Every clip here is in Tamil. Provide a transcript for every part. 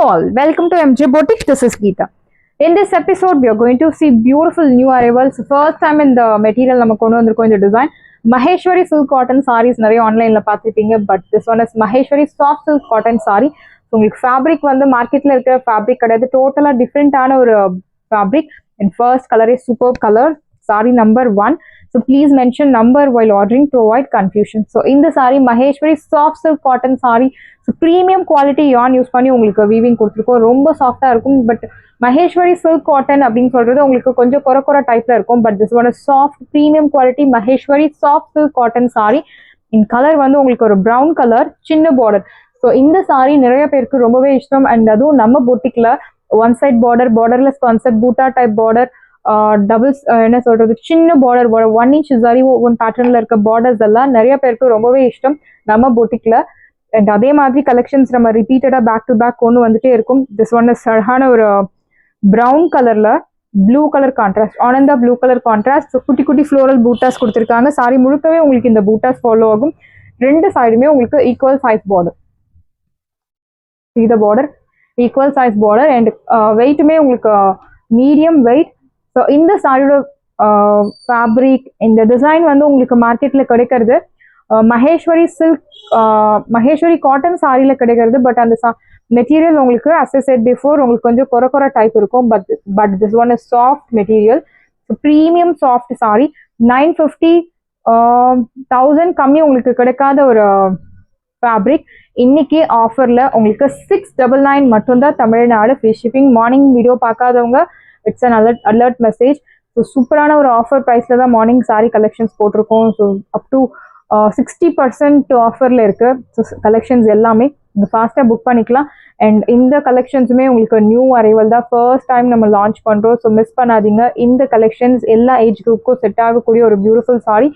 all, welcome to MJ Boutique. This is Geeta. In this episode, we are going to see beautiful new arrivals. First time in the material நம்ம கொண்டு வந்திருக்கோம் இந்த design. Maheshwari silk cotton sarees நிறைய ஆன்லைன்ல பார்த்துருப்பீங்க, but this one is Maheshwari soft silk cotton saree. உங்களுக்கு ஃபேப்ரிக் வந்து மார்க்கெட்ல இருக்கிற ஃபேப்ரிக் கிடையாது, டோட்டலா டிஃப்ரெண்டான ஒரு fabric. And first colour is super colour, saree number 1. So please mention number while ordering to avoid confusion. So in the saree Maheshwari soft silk cotton saree. So premium quality yarn use பண்ணி உங்களுக்கு வீவிங் கொடுத்துருக்கோம். ரொம்ப சாஃப்டா இருக்கும். பட் Maheshwari silk cotton அப்படின்னு சொல்றது உங்களுக்கு கொஞ்சம் கொர டைப்ல இருக்கும். But this one soft premium quality Maheshwari soft silk cotton saree. In colour வந்து உங்களுக்கு ஒரு ப்ரௌன் கலர், சின்ன பார்டர். ஸோ இந்த saree நிறைய பேருக்கு ரொம்பவே இஷ்டம். அண்ட் அதுவும் நம்ம பொட்டிக்ல one side border, borderless concept, butta type border, doubles என்ன சொல்றது, சின்ன பார்டர் 1 inch சரி ஒன் பேட்டர்ன்ல இருக்க பார்டர்ஸ் எல்லாம் நிறைய பேருக்கு ரொம்பவே இஷ்டம் நம்ம பொட்டிக்ல. அண்ட் அதே மாதிரி கலெக்ஷன்ஸ் நம்ம ரிப்பீட்டடா பேக் டு பேக் கொண்டு வந்துட்டே இருக்கும். திஸ் ஒன் இஸ் அழகான ஒரு ப்ரௌன் கலர்ல blue colour contrast, Ananda blue colour contrast. குட்டி குட்டி ஃப்ளோரல் பூட்டாஸ் கொடுத்துருக்காங்க. சாரி முழுக்கவே உங்களுக்கு இந்த பூட்டாஸ் ஃபாலோ ஆகும். ரெண்டு சைடுமே உங்களுக்கு ஈக்குவல் சைஸ் பார்டர், இந்த border equal size border. And வெயிட்டுமே உங்களுக்கு மீடியம் வெயிட். ஸோ இந்த சாரியோட ஃபேப்ரிக், இந்த டிசைன் வந்து உங்களுக்கு மார்க்கெட்ல கிடைக்கிறது மகேஸ்வரி சில்க், மகேஸ்வரி காட்டன் சாரியில கிடைக்கிறது. பட் அந்த மெட்டீரியல் உங்களுக்கு as I said before உங்களுக்கு கொஞ்சம் கொர டைப் இருக்கும். But this one is soft material, premium soft sorry. 950,000 கம்மி உங்களுக்கு கிடைக்காத ஒரு ஃபேப்ரிக். இன்னைக்கு ஆஃபர்ல உங்களுக்கு 699 மட்டும்தான் Tamil Nadu free shipping. Morning video பார்க்காதவங்க it's an alert message. So சூப்பரான ஒரு ஆஃபர் ப்ரைஸ்ல தான் மார்னிங் சாரி கலெக்ஷன்ஸ் போட்டிருக்கோம். ஸோ அப் டு 60% ஆஃபர்ல இருக்கு. ஸோ கலெக்ஷன்ஸ் எல்லாமே நீங்கள் ஃபாஸ்ட்டாக புக் பண்ணிக்கலாம். அண்ட் இந்த கலெக்ஷன்ஸுமே உங்களுக்கு நியூ அரைவல் தான், ஃபர்ஸ்ட் டைம் நம்ம லான்ச் பண்ணுறோம். ஸோ மிஸ் பண்ணாதீங்க. இந்த கலெக்ஷன்ஸ் எல்லா ஏஜ் குரூப்புக்கும் செட் ஆகக்கூடிய ஒரு beautiful sorry,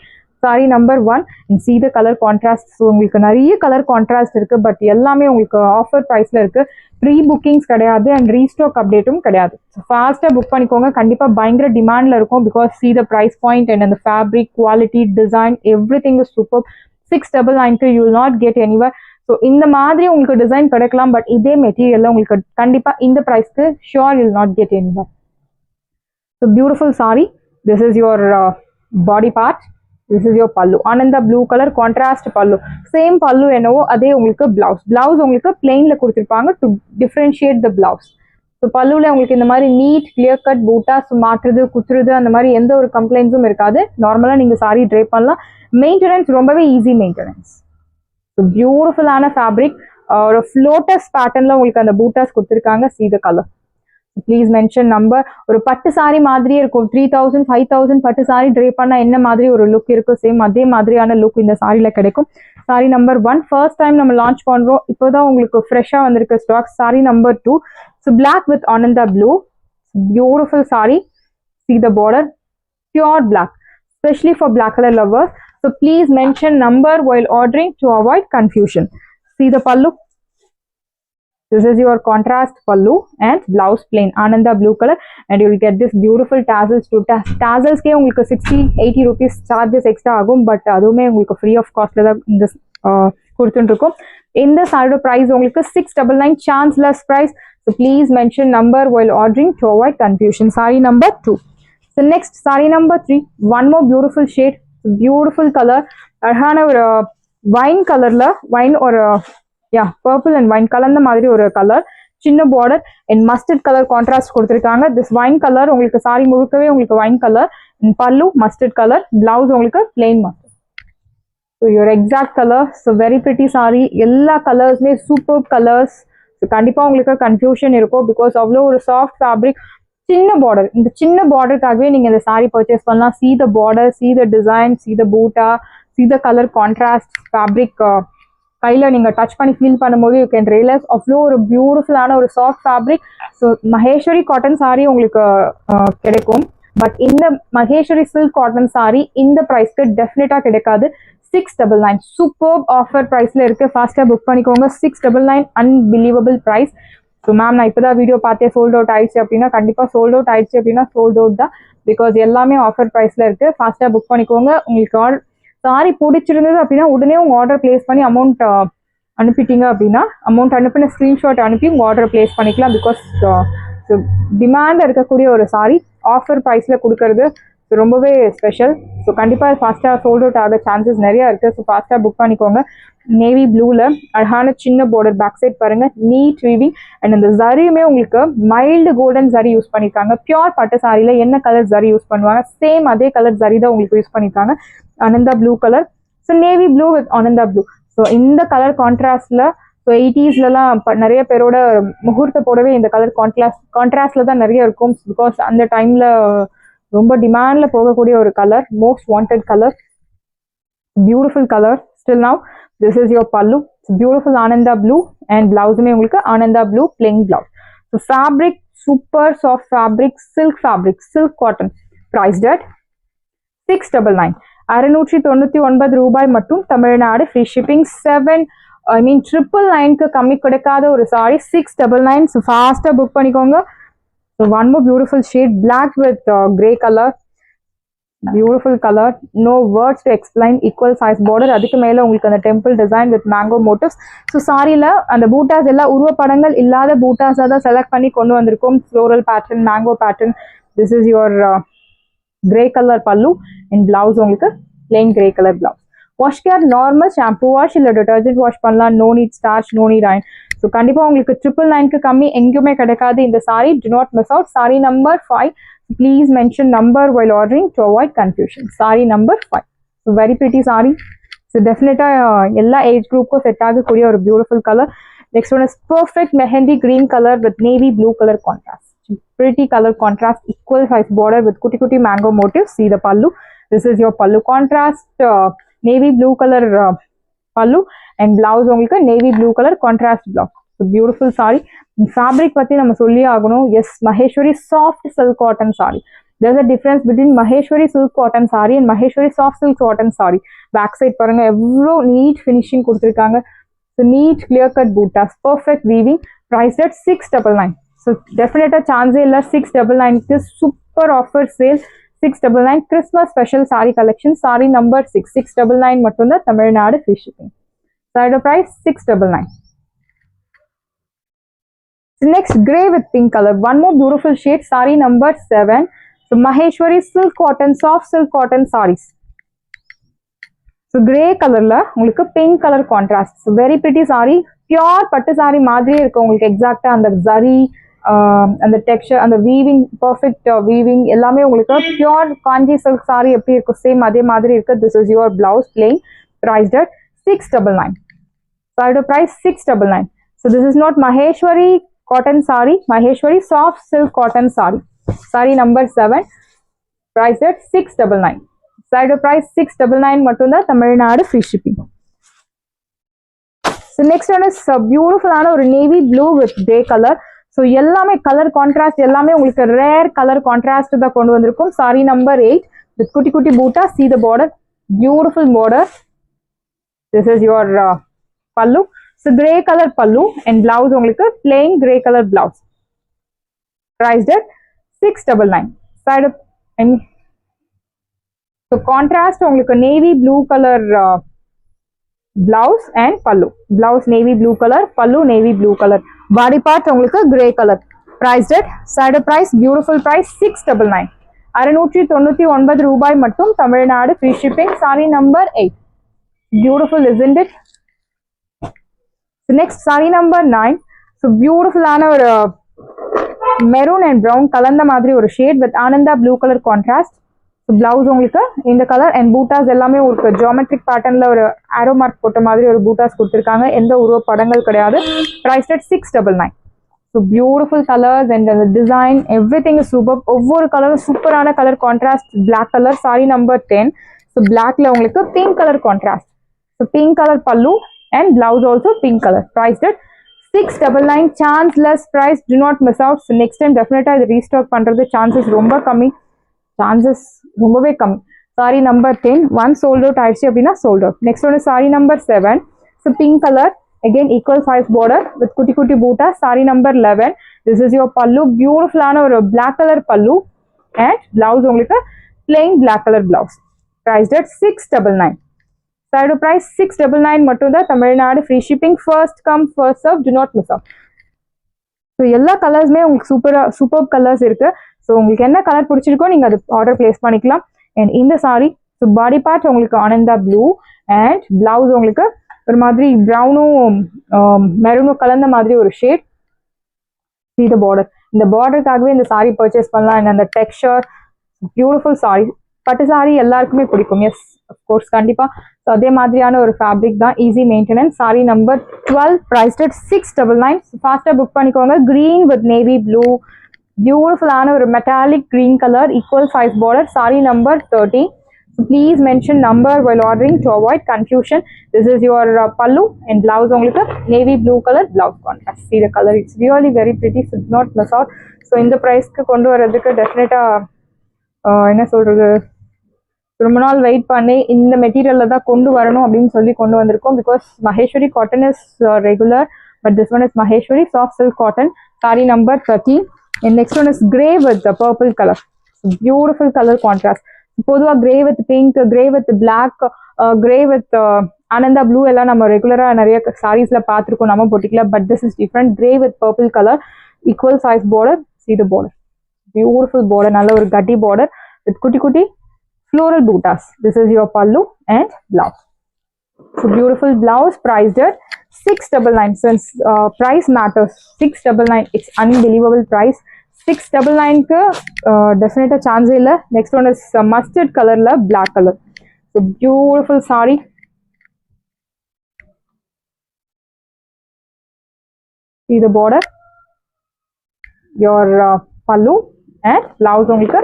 sorry number 1. And see the colour contrast. So உங்களுக்கு நிறைய கலர் கான்ட்ராஸ்ட் இருக்கு, பட் எல்லாமே உங்களுக்கு ஆஃபர் ப்ரைஸ்ல இருக்கு. ப்ரீ புக்கிங்ஸ் கிடையாது அண்ட் ரீஸ்டாக் அப்டேட்டும் கிடையாது. ஸோ ஃபாஸ்ட்டாக புக் பண்ணிக்கோங்க. கண்டிப்பாக பயங்கர டிமாண்டில் இருக்கும். Because see the price point and அந்த fabric quality, design, everything is super. 699 you will not get anywhere. So இந்த மாதிரி உங்களுக்கு டிசைன் கிடைக்கலாம், பட் இதே மெட்டீரியல்ல உங்களுக்கு கண்டிப்பாக இந்த ப்ரைஸ்க்கு sure you will not get anywhere. So beautiful sari. This is your body part. This is your pallu, Ananda blue color contrast pallu. Same pallu என்னவோ அதே உங்களுக்கு பிளவுஸ் உங்களுக்கு பிளெயின்ல கொடுத்திருப்பாங்க to differentiate the blouse. So பல்லுல உங்களுக்கு இந்த மாதிரி நீட் கிளியர் கட் பூட்டாஸ் மாற்றுறது, குத்துறது, அந்த மாதிரி எந்த ஒரு கம்ப்ளைண்ட்ஸும் இருக்காது. நார்மலா நீங்க சாரி ட்ரை பண்ணலாம். மெயின்டெனன்ஸ் ரொம்பவே ஈஸி மெயின்டெனன்ஸ். ஸோ பியூட்டிஃபுல்லான ஃபேப்ரிக், ஒரு ஃப்ளோட்டஸ் பேட்டர்ன்ல உங்களுக்கு அந்த பூட்டாஸ் கொடுத்துருக்காங்க. see the color. Please mention number. ஒரு பட்டு சாரி மாதிரியே இருக்கும். 3000 5000 பட்டு சாரி ட்ரை பண்ணா என்ன மாதிரி ஒரு லுக் இருக்கும், சேம் அதே மாதிரியான லுக் இந்த சாரியில கிடைக்கும். சாரி நம்பர் 1 ஃபர்ஸ்ட் டைம் நம்ம லான்ச் பண்றோம். இப்போதான் உங்களுக்கு ஃப்ரெஷ்ஷா வந்திருக்க stock. Sari number 2. So black with Ananda blue, beautiful sari. see the border, pure black, especially for black color lovers. So please mention number while ordering to avoid confusion. see the pallu. This is your contrast pallu and blouse plain Ananda blue color, and you will get this beautiful tassels too. Tassels ke உங்களுக்கு 60-80 rupees charges extra ஆகும், பட் அதுவுமே உங்களுக்கு ஃப்ரீ ஆஃப் காஸ்ட்ல தான் இந்த கொடுத்துட்டு இருக்கோம். இந்த சாரியோட பிரைஸ் உங்களுக்கு 699 chanceless price. So please mention number while ordering to avoid confusion. Saree number 2. So next saree number 3. One more beautiful shade, beautiful color. அழகான ஒரு வைன் கலர்ல, வைன் ஒரு பர்பிள் அண்ட் வைன் கலந்த மாதிரி ஒரு கலர், சின்ன border and mustard colour contrast கொடுத்துருக்காங்க. திஸ் வைன் கலர் உங்களுக்கு சாரி முழுக்கவே உங்களுக்கு வைன் கலர், பல்லு மஸ்டர்ட் கலர், பிளவுஸ் உங்களுக்கு plain mustard. So your exact colour. So very pretty sorry. எல்லா கலர்ஸ்மே சூப்பர் கலர்ஸ். கண்டிப்பா உங்களுக்கு கன்ஃபியூஷன் இருக்கும், பிகாஸ் அவ்வளோ ஒரு சாஃப்ட் ஃபேப்ரிக். சின்ன பார்டர், இந்த சின்ன பார்டருக்காகவே நீங்க இந்த சாரி பர்ச்சேஸ் பண்ணலாம். see the border, see the design, see the boota, see the color contrast. Fabric கையில நீங்க டச் பண்ணி ஃபீல் பண்ணும்போது யூ கேன் ரியலைஸ் அவ்வளோ ஒரு பியூட்டிஃபுல்லான ஒரு soft fabric. So Maheswari cotton sorry உங்களுக்கு கிடைக்கும், பட் இந்த மகேஸ்வரி சில்க் காட்டன் சாரி இந்த ப்ரைஸ்க்கு டெஃபினட்டா கிடைக்காது. 699 சூப்பர் ஆஃபர் ப்ரைஸ்ல இருக்கு. ஃபாஸ்டா புக் பண்ணிக்கோங்க. 699 அன்பிலீவபிள் ப்ரைஸ். ஸோ மேம் நான் இப்போதான் வீடியோ பார்த்தே சோல்ட் அவுட் ஆயிடுச்சு அப்படின்னா கண்டிப்பா சோல்ட் அவுட் ஆயிடுச்சு அப்படின்னா சோல்ட் அவுட் தான், பிகாஸ் எல்லாமே ஆஃபர் ப்ரைஸ்ல இருக்கு. ஃபாஸ்டா புக் பண்ணிக்கோங்க. உங்களுக்கு சாரி பிடிச்சிருந்தது அப்படின்னா உடனே உங்க ஆர்டர் பிளேஸ் பண்ணி அமௌண்ட் அனுப்பிட்டீங்க அப்படின்னா அமௌண்ட் அனுப்பின ஸ்க்ரீன்ஷாட் அனுப்பி உங்கள் ஆர்டரை ப்ளேஸ் பண்ணிக்கலாம். பிகாஸ் டிமாண்ட் இருக்கக்கூடிய ஒரு சாரி ஆஃபர் ப்ரைஸில் கொடுக்கறது ரொம்பவே ஸ்பெஷல். ஸோ கண்டிப்பாக ஃபாஸ்ட்டாக சோல்ட் அவுட் ஆக சான்சஸ் நிறையா இருக்குது. ஸோ ஃபாஸ்ட்டாக புக் பண்ணிக்கோங்க. நேவி ப்ளூவில் அழகான சின்ன பார்டர், பேக் சைட் பாருங்கள், நீட் வீவிங். அண்ட் அந்த ஜரியுமே உங்களுக்கு மைல்டு கோல்டன் ஜரி யூஸ் பண்ணியிருக்காங்க. பியூர் பட்டு சாரியில் என்ன கலர் ஜரி யூஸ் பண்ணுவாங்க, சேம் அதே கலர் ஜரி தான் உங்களுக்கு யூஸ் பண்ணியிருக்காங்க. Ananda blue colour. So navy blue with Ananda blue. So இந்த கலர் கான்ட்ராஸ்டில் ஸோ 80ஸ்லாம் நிறைய பேரோட முகூர்த்த போடவே இந்த கலர் கான்ட்ராஸ்டில் தான் நிறைய இருக்கும். பிகாஸ் அந்த டைமில் ரொம்ப டிமாண்டில் போகக்கூடிய ஒரு colour, most wanted colour, beautiful colour. Still now this is your பல்லு. பியூட்டிஃபுல் ஆனந்தா ப்ளூ அண்ட் பிளவுஸுமே உங்களுக்கு Ananda blue plain blouse. So fabric super soft fabric, silk cotton. Prized at 699. 699 ரூபாய் மட்டும். Tamil Nadu free shipping. 999க்கு கம்மி கிடைக்காத ஒரு சாரி 699. ஸோ ஃபாஸ்ட்டாக புக் பண்ணிக்கோங்க. So one more beautiful shade, black with grey colour, beautiful colour, no words to explain. Equal size border, அதுக்கு மேலே உங்களுக்கு அந்த temple design with mango motifs. So சாரியில் அந்த பூட்டாஸ் எல்லாம் உருவப்படங்கள் இல்லாத பூட்டாஸாக தான் செலக்ட் பண்ணி கொண்டு வந்திருக்கோம். Floral pattern, mango pattern. This is your grey colour pallu and blouse உங்களுக்கு plain grey colour blouse. Wash care normal shampoo wash இல்லை டிட்டர்ஜென்ட் வாஷ் பண்ணலாம். No need starch, no need iron. So கண்டிப்பாக உங்களுக்கு 999க்கு கம்மி எங்கேயுமே கிடைக்காது இந்த sari. Do not miss out. Sari number 5. Please mention number while ordering to avoid confusion. Saree number 5. So very pretty saree. So definitely எல்லா ஏஜ் குரூப்புக்கும் செட் ஆகக்கூடிய ஒரு beautiful colour. Next one is perfect mehendi green color with navy blue color contrast. Pretty color contrast, equal size border with kuti kuti mango motifs. See the pallu. This is your pallu contrast. Navy blue color pallu and blouse உங்களுக்கு navy blue color contrast blouse. So beautiful saree. Fabric பற்றி நம்ம சொல்லி ஆகணும். Yes, Maheshwari soft silk cotton sari. There's a difference between Maheshwari silk cotton sari and Maheshwari soft silk cotton sari. Back side பாருங்க எவ்வளோ நீட் ஃபினிஷிங் கொடுத்துருக்காங்க. So neat clear cut buttas, perfect weaving. Price at 699. So டெஃபினட்டாக சான்ஸே இல்லை. 699க்கு super offer sale. 699 Christmas special sari collection. Sari number 6. 699 மட்டும்தான். Tamil Nadu free shipping. சாரியோட price 699. Next, gray with pink color. One more beautiful shade. Saree number 7. So Maheshwari silk cotton, soft silk cotton sarees. So gray color la உங்களுக்கு pink color contrast. So very pretty saree. Pure பட்டு saree மாதிரியே இருக்கு உங்களுக்கு. எக்ஸாக்ட்டா அந்த ஜரி, அந்த டெக்ஸ்சர், அந்த வீவிங், பர்ஃபெக்ட் வீவிங் எல்லாமே உங்களுக்கு பியூர் காஞ்சி சில்க் saree எப்படி இருக்கும் சேம் அதே மாதிரி இருக்கு. This is your blouse plain. Priced at 699. Saree price 699. So this is not Maheshwari cotton saree, Maheshwari soft silk cotton saree. Saree number 7. Price at 699. Saree price 699 மட்டும் தான். Tamil Nadu free shipping. So next one is beautiful ஆன ஒரு navy blue with grey color. So எல்லாமே கலர் கான்ட்ராஸ்ட், எல்லாமே உங்களுக்கு ரேர் கலர் கான்ட்ராஸ்ட் தான் கொண்டு வந்திருக்கும். Saree number 8 with குட்டி குட்டி பூட்டா. See the border, beautiful border. This is your pallu. So grey color pallu and blouse உங்களுக்கு plain grey color blouse. Priced at 699. Side up and so contrast உங்களுக்கு navy blue color blouse and pallu. Blouse navy blue color, pallu navy blue color. Body part உங்களுக்கு grey color. Priced at side up price, beautiful price 699. 699 ரூபாய் மட்டும். Tamil Nadu free shipping. Saree number 8. Beautiful, isn't it? Next, saree number 9. So beautiful ஆன ஒரு மெரூன் அண்ட் ப்ரௌன் கலந்த மாதிரி ஒரு shade with Ananda blue colour contrast. So blouse உங்களுக்கு இந்த கலர் அண்ட் பூட்டாஸ் எல்லாமே உங்களுக்கு ஜியோமெட்ரிக் பேட்டர்ன்ல ஒரு ஆரோ மார்க் போட்ட மாதிரி ஒரு பூட்டாஸ் கொடுத்துருக்காங்க. எந்த உருவ படங்கள் கிடையாது. Price at 699. So beautiful colours and அந்த டிசைன் எவ்ரிதிங் இஸ் சூப்பர். ஒவ்வொரு கலரும் சூப்பரான colour contrast. Black colour. Sari number 10. So பிளாக்ல உங்களுக்கு pink colour contrast. So pink colour pallu and blouse also pink color. Priced at 699. Chance less price. Do not miss out. So next time definitely இது restock பண்றது chances ரொம்ப கம்மி. Chances ரொம்பவே கம்மி. Saree number 10. One sold out ஆயிடுச்சு அப்படின்னா sold out. Next one is saree number 7. So pink color. Again equal size border with kutti kutti boota. Saree number 11. This is your pallu. Beautiful ஆன ஒரு black color pallu and blouse உங்களுக்கு plain black color blouse. Priced at 699. சாரியோட பிரைஸ் 699 மட்டும் தான், Tamil Nadu free shipping. First come first serve, to not miss out. So எல்லா கலர்ஸுமே உங்களுக்கு சூப்பர் கலர்ஸ் இருக்கு. ஸோ உங்களுக்கு என்ன கலர் பிடிச்சிருக்கோ நீங்க அது ஆர்டர் பிளேஸ் பண்ணிக்கலாம். அண்ட் இந்த சாரி ஸோ பாடி பார்ட் உங்களுக்கு ஆனந்தா ப்ளூ அண்ட் பிளவுஸ் உங்களுக்கு ஒரு மாதிரி ப்ரௌனும் மெரூனும் கலந்த மாதிரி ஒரு ஷேட். இந்த பார்டர், இந்த பார்டருக்காகவே இந்த சாரி பர்ச்சேஸ் பண்ணலாம். அண்ட் அந்த டெக்ஸ்சர் பியூட்டிஃபுல் சாரி. பட்டு சாரி எல்லாருக்குமே பிடிக்கும். எஸ் அஃப்கோர்ஸ் கண்டிப்பா. ஸோ அதே மாதிரியான ஒரு ஃபேப்ரிக் தான், easy maintenance. Sorry number 12, priced at 699. ஃபாஸ்டா புக் பண்ணிக்கோங்க. கிரீன் வித் நேவி ப்ளூ, பியூட்டிஃபுல்லான ஒரு metallic green colour, equal size border. Sorry number 30. So please mention number while ordering to avoid confusion. This is your pallu and blouse உங்களுக்கு navy blue color blouse contrast. See the color, it's really very pretty, so do not miss out. So இந்த priceக்கு கொண்டு வரதுக்கு டெஃபினட்டா என்ன சொல்றது, ரொம்ப நாள் வெயிட் பண்ணி இந்த மெட்டீரியல்ல தான் கொண்டு வரணும் அப்படின்னு சொல்லி கொண்டு வந்திருக்கோம். Because Maheswari cotton is regular, but this one is Maheswari soft silk cotton. Sorry number 13. and next one is grey with the purple color. Beautiful color contrast. பொதுவாக grey with pink, grey with black, grey with Ananda blue எல்லாம் நம்ம ரெகுலராக நிறைய சாரீஸ்ல பார்த்துருக்கோம் நம்ம போட்டிக்கல. But this is different. Grey with purple colour, equal size border. See the border, beautiful border, நல்ல ஒரு கட்டி பார்டர் வித் குட்டி குட்டி floral bootas. This is your pallu and blouse. So beautiful blouse, priced at 699. Since price matters, 699, it's unbelievable price. 699க்கு டெஃபினட்டா சான்ஸே இல்லை. நெக்ஸ்ட் ஒன் இஸ் மஸ்டர்ட் கலர்ல black colour. So beautiful sari. See the border, your pallu and blouse உங்களுக்கு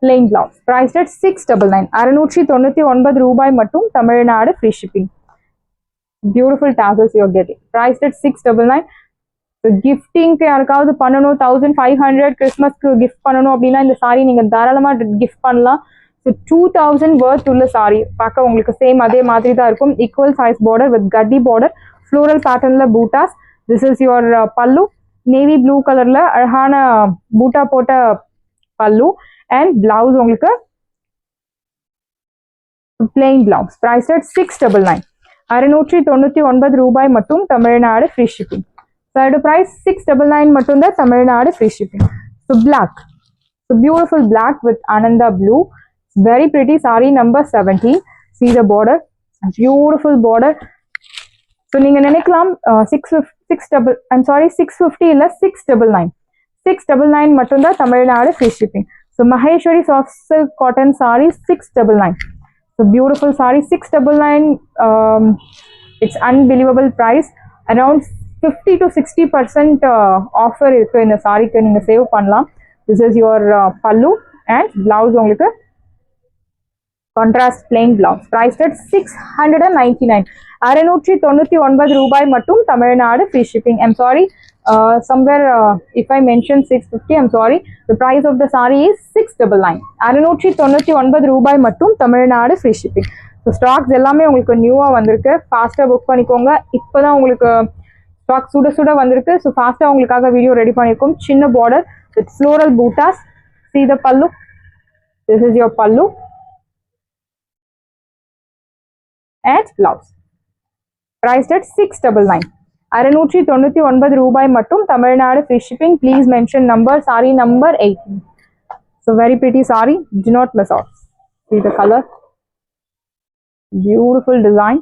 plain blouse. Priced at 699. 699 ரூபாய் மட்டும், Tamil Nadu free shipping. Beautiful tassels you are getting. Priced at 699. கிஃப்டிங்க்கு யாருக்காவது பண்ணணும், 1500 கிறிஸ்மஸ்க்கு கிஃப்ட் பண்ணணும் அப்படின்னா இந்த சாரி நீங்க தாராளமா கிஃப்ட் பண்ணலாம். ஸோ 2000 வர்த் உள்ள சாரி பார்க்க உங்களுக்கு சேம் அதே மாதிரி தான் இருக்கும். ஈக்குவல் சைஸ் பார்டர் வித் கட்டி பார்டர், ஃப்ளோரல் பேட்டர்ன்ல buttas. This is your pallu, navy blue கலர்ல அழகான பூட்டா போட்ட பல்லு. அண்ட் பிளவுஸ் உங்களுக்கு பிளெயின் பிளவுஸ். Price at 699. 699 ரூபாய் மட்டும், தமிழ்நாடு ஃப்ரீ ஷிப்பிங். சாரியோட பிரைஸ் 699 மட்டும் தான், Tamil Nadu free shipping. So black, so beautiful black with Ananda blue, very pretty. Sari number 17. See the border, beautiful border. So நீங்க நினைக்கலாம் 650 இல்ல 699. 699 மட்டும் தான், Tamil Nadu free shipping. So Maheshwari soft silk cotton sari 699. So beautiful sari 699. It's unbelievable price. Around 50 to 60% offer இருக்கு இந்த சாரிக்கு, நீங்க சேவ் பண்ணலாம். This is your pallu and blouse உங்களுக்கு contrast plain blouse. Price at 699. 699 ரூபாய் மட்டும், Tamil Nadu free shipping. I'm sorry, somewhere if I mention 650, I'm sorry. The price of the saree is 699. 699 ரூபாய் மட்டும், Tamil Nadu free shipping. So stocks எல்லாமே உங்களுக்கு நியூவா வந்திருக்கு. ஃபாஸ்டா புக் பண்ணிக்கோங்க. இப்போதான் உங்களுக்கு ஸ்டாக் சுட சுட வந்திருக்கு. ஸோ ஃபாஸ்டா உங்களுக்காக வீடியோ ரெடி பண்ணியிருக்கோம். சின்ன border with floral buttas. See the pallu. This is your pallu and blouse. Priced at 699. 699 ரூபாய் மட்டும், Tamil Nadu free shipping. Please mention number. Sorry number 18. So very pretty sorry, do not miss out. See the color, beautiful design.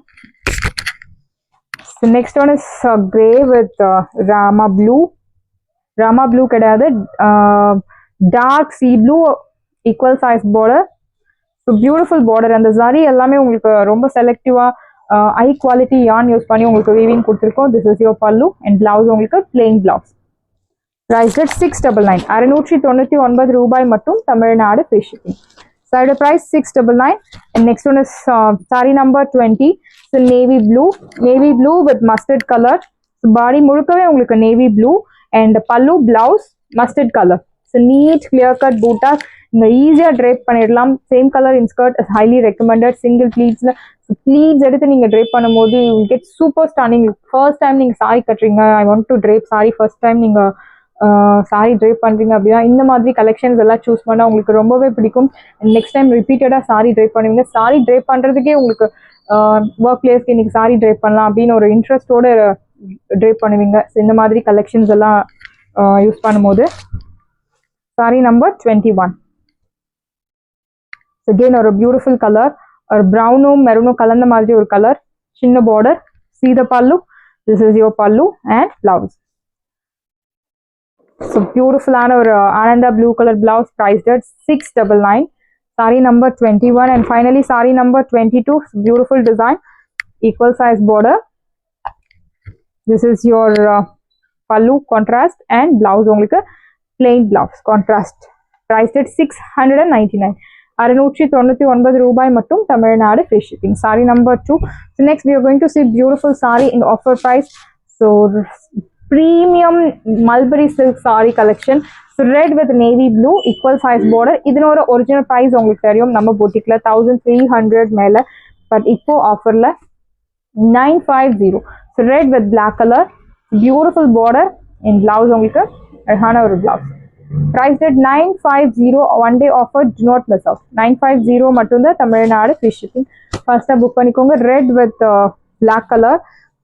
So next one is grey with Rama blue. Rama blue கிடையாது, dark sea blue, equal size border. So beautiful border. அந்த சாரி எல்லாமே உங்களுக்கு ரொம்ப செலக்டிவா ஹை குவாலிட்டி yarn யூஸ் பண்ணி உங்களுக்கு வீவிங் கொடுத்துருக்கோம். This is your pallu and blouse உங்களுக்கு பிளெயின் பிளவுஸ். Priced at 699. 699 ரூபாய் மட்டும், Tamil Nadu free shipping. Side price 699. And next one is saree number 20. So navy blue with mustard color. So body முழுக்கவே உங்களுக்கு navy blue and pallu blouse mustard color. So neat clear cut bootas. நீங்க ஈஸியா ட்ரேப் பண்ணிடலாம். Same colour in skirt is highly recommended. Single ப்ளீட்ஸ்ல ப்ளீட்ஸ் எடுத்து நீங்க ட்ரேப் பண்ணும்போது you will get super standing. First time நீங்க சாரி கட்டுறீங்க, I want to drape sari, first time நீங்க சாரி ட்ரைப் பண்ணுறீங்க அப்படின்னா இந்த மாதிரி கலெக்ஷன்ஸ் எல்லாம் சூஸ் பண்ணால் உங்களுக்கு ரொம்பவே பிடிக்கும். நெக்ஸ்ட் டைம் ரிப்பீட்டடாக சாரி ட்ரைப் பண்ணுவீங்க. சாரி ட்ரைப் பண்ணுறதுக்கே உங்களுக்கு ஒர்க் பிளேஸ்க்கு இன்னைக்கு சாரி ட்ரைப் பண்ணலாம் அப்படின்னு ஒரு இன்ட்ரெஸ்டோட ட்ரைப் பண்ணுவீங்க. ஸோ இந்த மாதிரி கலெக்ஷன்ஸ் எல்லாம் யூஸ் பண்ணும்போது சாரி நம்பர் 21. அகெயின் ஒரு பியூட்டிஃபுல் கலர், ஒரு ப்ரௌனும் மெரூனும் கலந்த மாதிரி ஒரு கலர், சின்ன border. See the pallu. This is your pallu and blouse. So beautiful or Ananda blue color blouse priced at 699. Sari number 21 and finally sari number 22. Beautiful design, equal size border. This is your pallu contrast and blouse only plain blouse contrast. Priced at 699. 699 ரூபாய் மட்டும் Tamil Nadu free shipping. Sari number 2. So next we are going to see beautiful sari in offer price. So premium mulberry silk sari collection. So red with navy blue equal size border. இதனோட original price உங்களுக்கு தெரியும் நம்ம boutique-ல 1300 மேல, பட் இப்போ ஆஃபர்ல 950. So red with black color, beautiful border in blouse உங்களுக்கு அழகான ஒரு blouse. Priced at 950. One day offer, do not miss out. 950 மட்டும் தான் Tamil Nadu free shipping. First book பண்ணிக்கோங்க. Red with black color.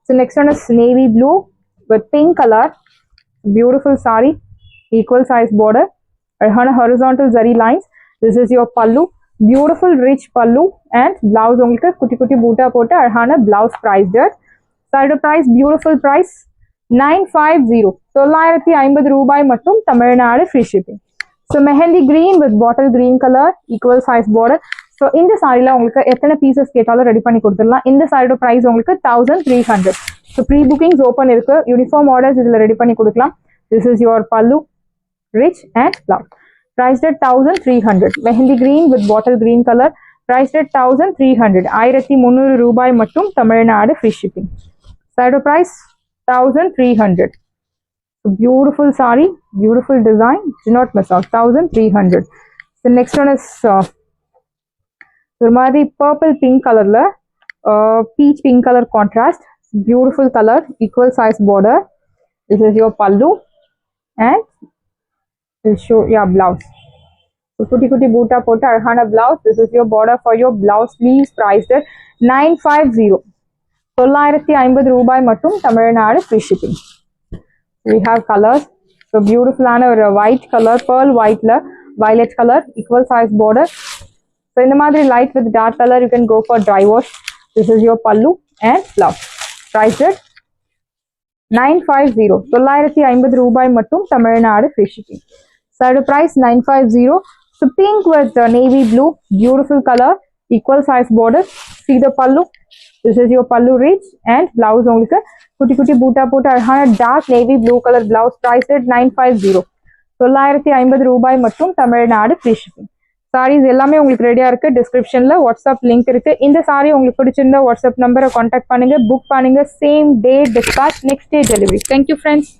So next one is navy blue with pink color. Beautiful saree, equal size border, horizontal zari lines. This is your pallu, beautiful rich pallu and blouse உங்களுக்கு குட்டி குட்டி பூட்டா போட்டு அழகான blouse priced at. Side price, beautiful price 950. 950 ரூபாய் மட்டும் Tamil Nadu free shipping. So mehendi green with bottle green color, equal size border. So இந்த சாரில உங்களுக்கு எத்தனை பீசஸ் கேட்டாலும் ரெடி பண்ணி கொடுத்துடலாம். இந்த சாரியோட பிரைஸ் உங்களுக்கு 1300. So pre bookings open இருக்கு. யூனிஃபார்ம் ஆர்டர்ஸ் இதுல ரெடி பண்ணி கொடுக்கலாம். This is your pallu, rich and blouse. Priced at 1300. Mehendi green with bottle green color, priced at 1300. 1300 ரூபாய் மட்டும் Tamil Nadu free shipping. Side price 1300. So beautiful saree, beautiful design, do not miss out. 1300. The next one is purple pink color la, peach pink color contrast, beautiful color, equal size border. This is your pallu and will show your blouse. So kutti kutti boota pota arhana blouse. This is your border for your blouse sleeves, priced at 950. 950 ரூபாய் மட்டும் Tamil Nadu free shipping. We have colors. So beautiful white color, pearl white la, violet color, equal size border. So in the madri light with dark color you can go for dry wash. This is your pallu and blouse. Priced at 950. 950 ரூபாய் மட்டும் Tamil Nadu free shipping. Side price 950. So pink with navy blue, beautiful color, equal size border. See the pallu. This is your pallu rich and blouse உங்களுக்கு குட்டி குட்டி பூட்டா போட்டு அழகான dark navy blue colour blouse price at 950. 950 ரூபாய் மட்டும் தமிழ்நாடு free shipping. சாரீஸ் எல்லாமே உங்களுக்கு ரெடியா இருக்கு. டிஸ்கிரிப்ஷன்ல வாட்ஸ்அப் லிங்க் இருக்கு. இந்த சாரி உங்களுக்கு பிடிச்சிருந்தா வாட்ஸ்அப் நம்பரை கான்டாக்ட் பண்ணுங்க, புக் பண்ணுங்க. Same day dispatch, next day delivery. Thank you friends.